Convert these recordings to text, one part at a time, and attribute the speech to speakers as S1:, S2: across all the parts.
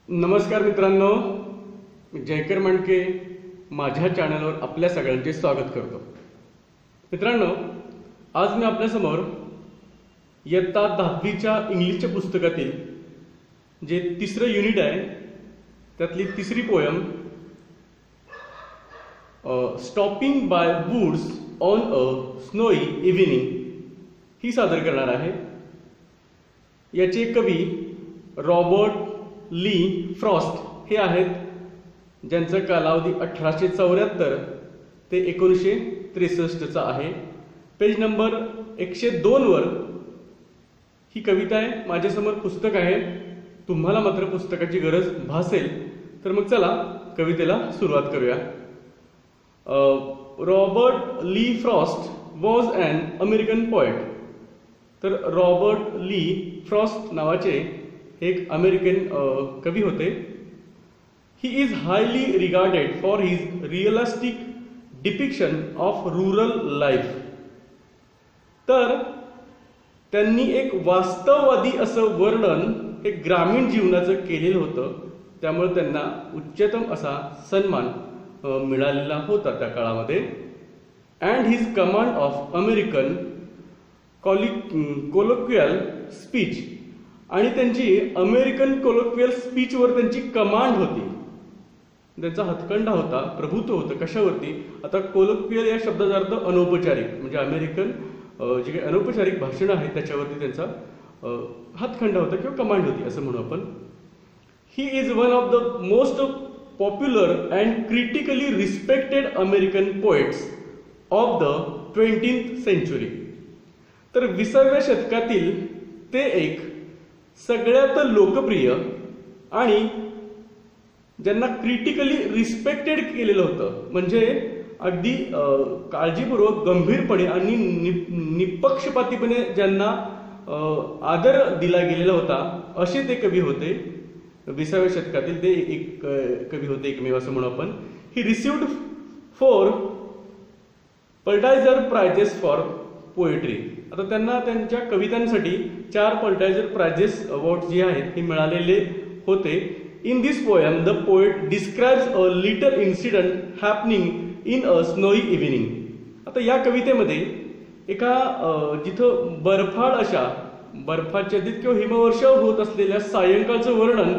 S1: नमस्कार मित्रांनो, मी जयकर मांडके माझ्या चॅनलवर आपल्या सगळ्यांचे स्वागत करतो. मित्रांनो, आज मी आपल्यासमोर इयत्ता 10वीच्या इंग्लिशच्या पुस्तकातील जे तिसरं युनिट आहे त्यातली तिसरी poem stopping by woods on a snowy evening ही सादर करणार आहे. याचे कवी रॉबर्ट ली फ्रॉस्ट हे आहेत, ज्यांचा कालावधी 1874 ते 1963 आहे. पेज नंबर 102 वर ही कविता आहे. माझ्यासमोर पुस्तक आहे. तुम्हाला मात्र पुस्तकाची गरज भासेल तर मग चला कवितेला सुरुवात करूया. Robert Lee Frost was an American poet. तर रॉबर्ट ली फ्रॉस्ट नावाचे एक अमेरिकन कवी होते. He is highly regarded for his realistic depiction of rural life. तर त्यांनी एक वास्तववादी असं वर्णन हे ग्रामीण जीवनाचं केलेलं होतं, त्यामुळे त्यांना उच्चतम असा सन्मान मिळालेला होता त्या काळामध्ये. And his command of American colloquial speech, आणि त्यांची अमेरिकन कोलोक्वियल स्पीचवर त्यांची कमांड होती, त्यांचा हातखंडा होता, प्रभुत्व होतं. कशावरती? आता कोलोक्वियल या शब्दाचा अर्थ अनौपचारिक, म्हणजे अमेरिकन जे काही अनौपचारिक भाषण आहे त्याच्यावरती त्यांचा हातखंडा होता किंवा कमांड होती असं म्हणू आपण. He is one of the most popular and critically respected American poets of the 20th century. तर 20व्या शतकातील ते एक सगळ्यात लोकप्रिय आणि ज्यांना क्रिटिकली रिस्पेक्टेड केलेलं होतं, म्हणजे अगदी काळजीपूर्वक गंभीरपणे आणि निपक्षपातीपणे ज्यांना आदर दिला गेलेला होता असे ते कवी होते. 20व्या शतकातील ते एक कवी होते, एकमेव असं म्हणू आपण. ही रिसिव्ड 4 पल्टायझर प्राइजेस फॉर पोएट्री. आता त्यांना त्यांच्या कवितांसाठी 4 पल्टायझर प्राइजेस अवॉर्ड जे आहेत हे मिळालेले होते. In this poem the poet describes a little incident happening in a snowy evening. आता या कवितेमध्ये एका जिथं बर्फाळ अशा बर्फाच्छादित किंवा हिमवर्षाव होत असलेल्या सायंकाळचं वर्णन,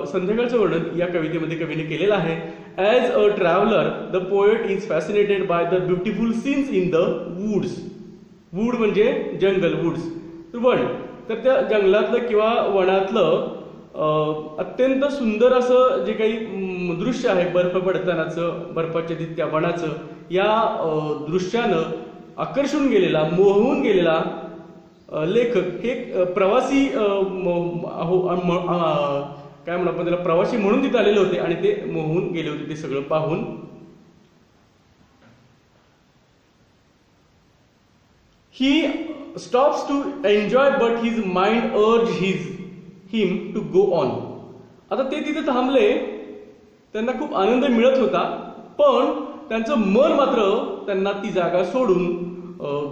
S1: संध्याकाळचं वर्णन या कवितेमध्ये कवीने केलेलं आहे. As a traveller the poet is fascinated by the beautiful scenes in the woods. Wood म्हणजे जंगल, वूड्स वन. तर त्या जंगलातलं किंवा वनातलं अत्यंत सुंदर असं जे काही दृश्य आहे बर्फ पडतानाचं, बर्फाच्छादित त्या वनाचं, या दृश्यानं आकर्षून गेलेला, मोहून गेलेला लेखक हे प्रवासी काय म्हणू आपण त्याला, प्रवासी म्हणून तिथे आलेले होते आणि ते मोहून गेले होते ते सगळं पाहून. He stops to enjoy but his mind urges him to go on. आता ते तिथे थांबले, त्यांना खूप आनंद मिळत होता, पण त्यांचं मन मात्र त्यांना ती जागा सोडून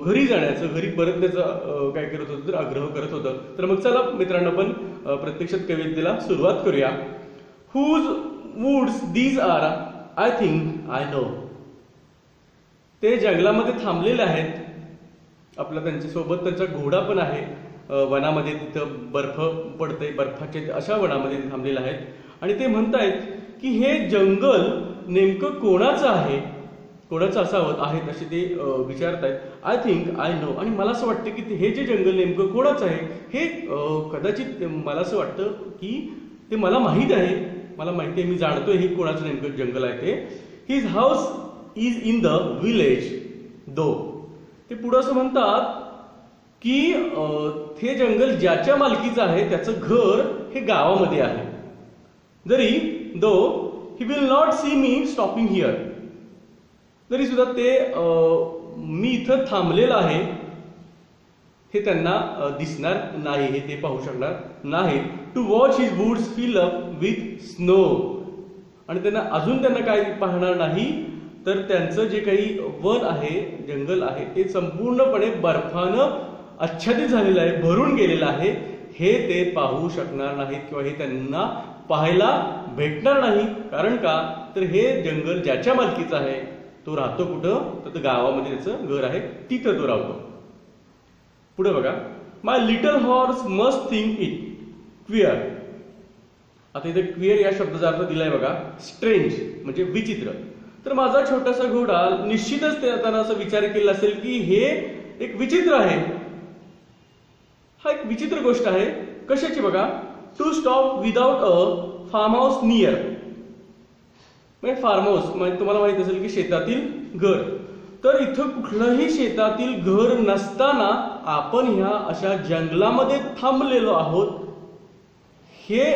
S1: घरी जाण्याचं, घरी परतण्याचं काय करत होतं तर आग्रह करत होतं. तर मग चला मित्रांनो आपण प्रत्यक्षात कवितेला सुरुवात करूया. Whose woods these are I think I know. ते जंगलामध्ये थांबलेले आहेत. आपला त्यांच्या सोबत त्यांचा घोडा पण आहे. वनामध्ये तिथं बर्फ पडते, बर्फाचे अशा वनामध्ये थांबलेले आहेत आणि ते म्हणतायत की हे जंगल नेमकं कोणाचं आहे, कोणाचं असावं आहेत असे ते विचारतायत. I think I know. आणि मला असं वाटतं की हे जे जंगल नेमकं कोणाचं आहे हे कदाचित मला असं वाटतं की ते मला माहीत आहे, मला माहिती आहे, मी जाणतोय हे कोणाचं नेमकं जंगल आहे ते. His house is in the village though. ते पुढं असं म्हणतात की हे जंगल ज्याच्या मालकीचं आहे त्याचं घर हे गावामध्ये आहे. जरी though he will not see me stopping here. तरी सुद्धा ते मी इथं थांबलेलं आहे हे त्यांना दिसणार नाही, हे ते पाहू शकणार नाही. To watch his woods fill up with snow. आणि त्यांना अजून त्यांना काय पाहणार नाही तर त्यांचं जे काही वन आहे, जंगल आहे ते संपूर्णपणे बर्फानं आच्छादित झालेलं आहे, भरून गेलेलं आहे, हे ते पाहू शकणार नाहीत किंवा हे त्यांना पाहायला भेटणार नाही. कारण का तर हे जंगल ज्याच्या मालकीचं आहे तो राहतो कुठं, तर गावामध्ये त्याचं घर आहे, तिथं तो राहतो. पुढे बघा, my little horse must think it queer. आता इथे क्विअर या शब्दाचा अर्थ दिलाय बघा, स्ट्रेंज म्हणजे विचित्र. तर माझा छोटासा घोडा निश्चितच त्यानं असं विचार केला असेल की हे एक विचित्र आहे, हा एक विचित्र गोष्ट आहे. कशाची बघा, to stop without a farmhouse near. म्हणजे फार्म हाऊस म्हणजे तुम्हाला माहित असेल की शेतातील घर. तर इथं कुठलंही शेतातील घर नसताना आपण ह्या अशा जंगलामध्ये थांबलेलो आहोत, हे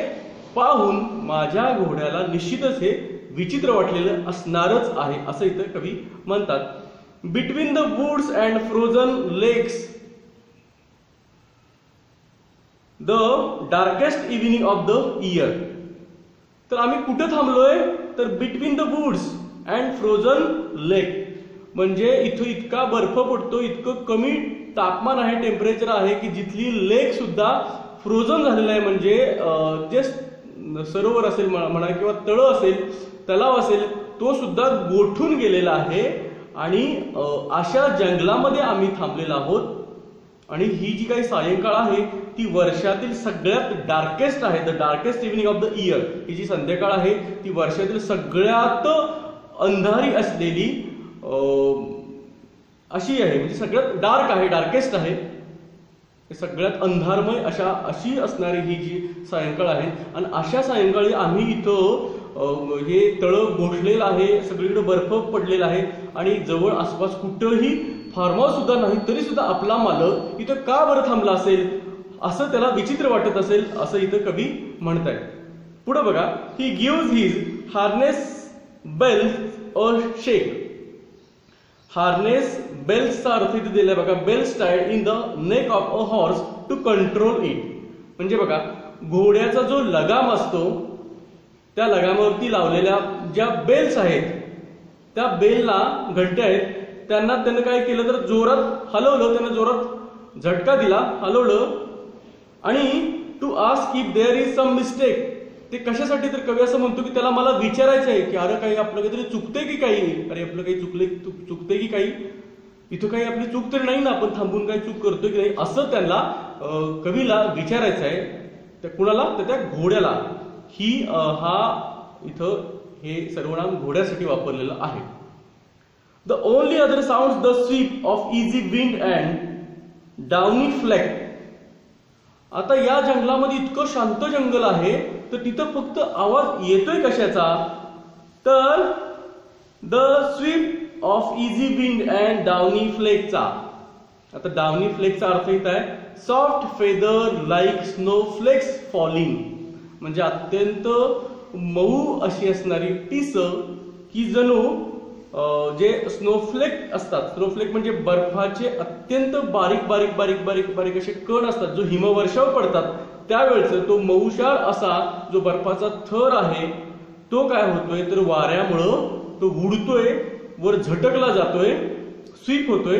S1: पाहून माझ्या घोड्याला निश्चितच हे विचित्र वाटलेलं असणारच आहे, असं इथं कवी म्हणतात. Between the woods and frozen lakes the darkest evening of the year. तर आम्ही कुठं थांबलोय, तर between the woods and frozen lake. म्हणजे इथं इतका बर्फ पडतो, इतकं कमी तापमान आहे, टेम्परेचर आहे की जिथली लेक सुद्धा फ्रोझन झालेलं आहे. म्हणजे जे सरोवर असेल म्हणा किंवा तळं असेल, तलाव असेल, तो सुद्धा गोठून गेलेला आहे. आणि अशा जंगलामध्ये आम्ही थांबलेलो आहोत. आणि ही जी काही सायंकाळ आहे ती वर्षातील सगळ्यात डार्केस्ट आहे, the darkest evening of the year. ही जी संध्याकाळ आहे ती वर्षातील सगळ्यात अंधारी असलेली अशी आहे, म्हणजे सगळ्यात डार्क आहे, डार्केस्ट आहे, सगळ्यात अंधारमय अशी असणारी ही जी सायंकाळ आहे. आणि अशा सायंकाळी आम्ही इथं हे तळं गोठलेलं आहे, सगळीकडे बर्फ पडलेला आहे आणि जवळ आसपास कुठंही फार्म हाऊस सुद्धा नाही, तरी सुद्धा आपला मालक इथं का बरं थांबला असेल, असं त्याला विचित्र वाटत असेल, असं इथं कवी म्हणताय. पुढे बघा, he gives his harness bells a shake. Harness बेल्सचा अर्थ इथे दिलाय बघा, bells tied in the neck of a horse to control it. म्हणजे बघा, घोड्याचा जो लगाम असतो त्या लगामावरती लावलेल्या ज्या बेल्स आहेत, त्या बेलला घंटे आहेत, त्यानं काय केलं तर जोरात हलवलं, त्यानं जोरात झटका दिला, हलवलं. आणि to ask if there is some mistake. ते कशासाठी, तर कवी असं म्हणतो की त्याला मला विचारायचं आहे की अरे काही आपलं काहीतरी चुकतंय की काही, अरे आपलं काही चुकतंय की काही, इथं काही आपली चूक तरी नाही ना, आपण थांबून काही चूक करतोय की नाही, असं त्यांना कवीला विचारायचं आहे. त्या कुणाला, तर त्या घोड्याला. ही हा इथं हे सर्वनाम घोड्यासाठी वापरलेलं आहे. The only other sound the sweep of easy wind and downy flake. आता या जंगलामध्ये इतकं शांत जंगल आहे, तर तिथं फक्त आवाज येतोय कशाचा, तर the sweep of easy wind and downy फ्लेकचा. आता डाउनी फ्लेकचा अर्थ येत आहे soft feather like snow flakes falling. म्हणजे अत्यंत मऊ अशी असणारी टीस की जणू जे स्नोफ्लेक असतात, स्नोफ्लेक म्हणजे बर्फाचे अत्यंत बारीक बारीक बारीक बारीक बारीक असे कण असतात, जो हिमवर्षाव पडतात त्यावेळेस तो मऊशार असा जो बर्फाचा थर आहे तो काय होतोय, तर वाऱ्यामुळं तो उडतोय, वर झटकला जातोय, स्वीप होतोय,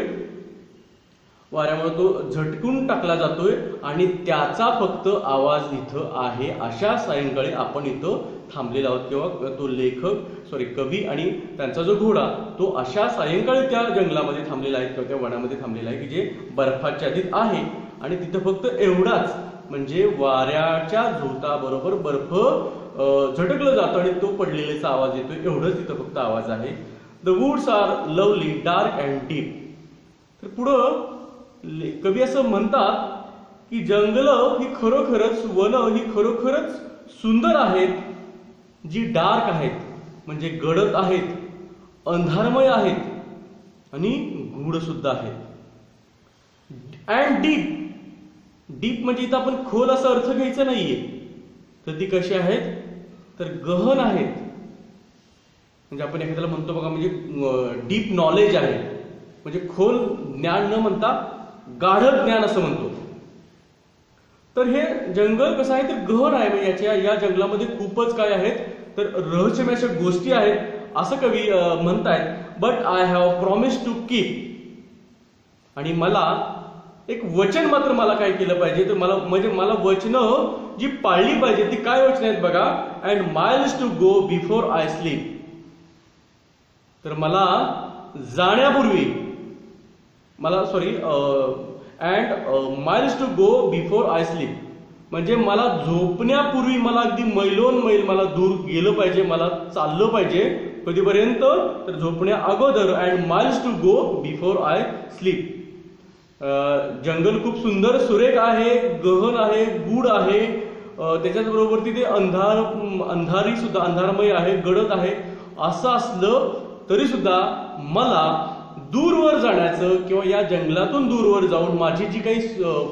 S1: वाऱ्यामुळे तो झटकून टाकला जातोय आणि त्याचा फक्त आवाज इथं आहे. अशा सायंकाळी आपण इथं थांबलेला आहोत, किंवा तो कवी आणि त्यांचा जो घोडा तो अशा सायंकाळी त्या जंगलामध्ये थांबलेला आहे किंवा त्या वनामध्ये थांबलेला आहे की जे बर्फाच्या आधीत आहे. आणि तिथं फक्त एवढाच, म्हणजे वाऱ्याच्या झोताबरोबर बर्फ झटकलं जातं आणि तो पडलेल्याचा आवाज येतोय, एवढंच तिथं फक्त आवाज आहे. The woods are lovely dark and deep. तर पुढं कवी असं म्हणतात की जंगलं ही खरोखरच, वन ही खरोखरच सुंदर आहेत, जी डार्क आहेत, म्हणजे गडद आहेत, अंधारमय आहेत आणि गूढ सुद्धा आहेत. And deep. डीप म्हणजे इथं आपण खोल असा अर्थ घ्यायचा नाहीये, तर ती कशी आहेत, तर गहन आहेत. म्हणजे आपण एखाद्याला म्हणतो बघा, म्हणजे डीप नॉलेज आहे, म्हणजे खोल ज्ञान न म्हणता गाढ ज्ञान असं म्हणतो. तर हे जंगल कसं आहे, तर गहन आहे. म्हणजे या जंगलामध्ये खूपच काय आहेत, तर रहस्यमय अशा गोष्टी आहेत असं कवी म्हणतायत. But I have promise to keep. आणि मला एक वचन मात्र मला काय केलं पाहिजे, तर मला वचनं जी पाळली पाहिजे ती काय वचन आहेत बघा. And miles to go before I sleep. तर मला जाण्यापूर्वी and miles to go before I sleep, म्हणजे मला झोपण्यापूर्वी मला अगदी मैलोन मैल मला दूर गेलं पाहिजे, मला चाललं पाहिजे. कधीपर्यंत, तर झोपण्या अगोदर. And miles to go before I sleep. जंगल खूप सुंदर सुरेख आहे, गहन आहे, गूढ आहे. त्याच्याच बरोबर तिथे अंधारी सुद्धा, अंधारमय आहे, गडद आहे. असं असलं तरी सुद्धा मला दूरवर जाण्याचं किंवा या जंगलातून दूरवर जाऊन माझी जी काही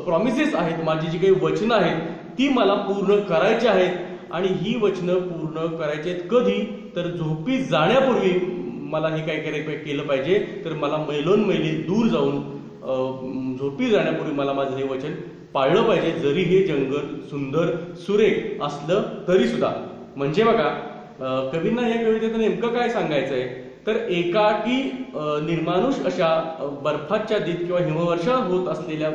S1: प्रॉमिसेस आहेत, माझी जी काही वचनं आहेत ती मला पूर्ण करायची आहेत. आणि ही वचनं पूर्ण करायची आहेत कधी, तर झोपी जाण्यापूर्वी मला हे काय केलं पाहिजे, तर मला मैलोन मैली दूर जाऊन झोपी जाण्यापूर्वी मला माझं हे वचन पाळलं पाहिजे, जरी हे जंगल सुंदर सुरेख असलं तरी सुद्धा. म्हणजे बघा, कवींना या कवितेत नेमकं काय सांगायचंय, तर एकाकी निर्मानुष अशा बर्फाच्छादित किंवा हिमवर्षा होत असलेल्या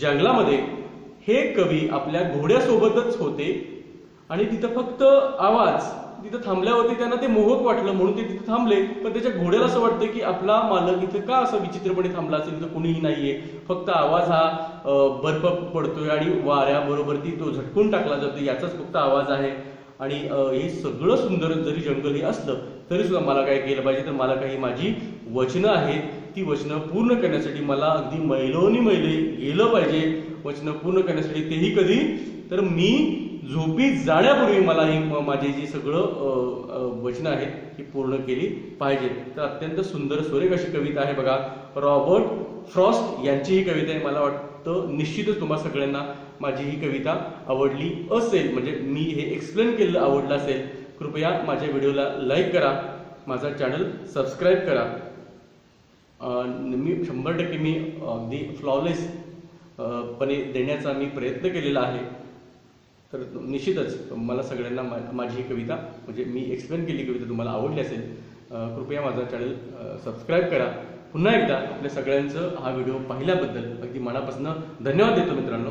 S1: जंगलामध्ये हे कवी आपल्या घोड्यासोबतच होते. आणि तिथं फक्त आवाज, तिथं थांबल्यावरती त्यांना ते मोहक वाटलं म्हणून ते तिथे थांबले. पण त्याच्या घोड्याला असं वाटतं की आपला मालक इथं का असं विचित्रपणे थांबला असेल, इथं कुणीही नाहीये, फक्त आवाज हा बर्फ पडतोय आणि वाऱ्याबरोबर ती तो झटकून टाकला जातो याचाच फक्त आवाज आहे. आणि हे सगळं सुंदर जरी जंगल हे असलं तरी सुद्धा मला काय केलं पाहिजे, तर मला काही माझी वचनं आहेत, ती वचनं पूर्ण करण्यासाठी मला अगदी मैलोनी मैले गेलं पाहिजे. वचनं पूर्ण करण्यासाठी तेही कधी, तर मी झोपी जाण्यापूर्वी मला ही माझी जी सगळं वचनं आहेत ही पूर्ण केली पाहिजेत. तर अत्यंत सुंदर सुरेख अशी कविता आहे बघा. रॉबर्ट फ्रॉस्ट यांची ही कविता आहे. मला वाटतं निश्चितच तुम्हा सगळ्यांना माझी ही कविता आवडली असेल, म्हणजे मी हे एक्सप्लेन केलेलं आवडलं असेल. कृपया माझ्या व्हिडिओला लाईक करा, माझा चॅनल सबस्क्राईब करा. मी 100% मी अगदी फ्लॉलेस पणे देण्याचा मी प्रयत्न केलेला आहे. तर निश्चितच मला सगळ्यांना माझी ही कविता, म्हणजे मी एक्सप्लेन केली कविता तुम्हाला आवडली असेल. कृपया माझा चॅनल सबस्क्राईब करा. पुन्हा एकदा आपल्या सगळ्यांचं हा व्हिडिओ पाहिल्याबद्दल अगदी मनापासून धन्यवाद देतो मित्रांनो.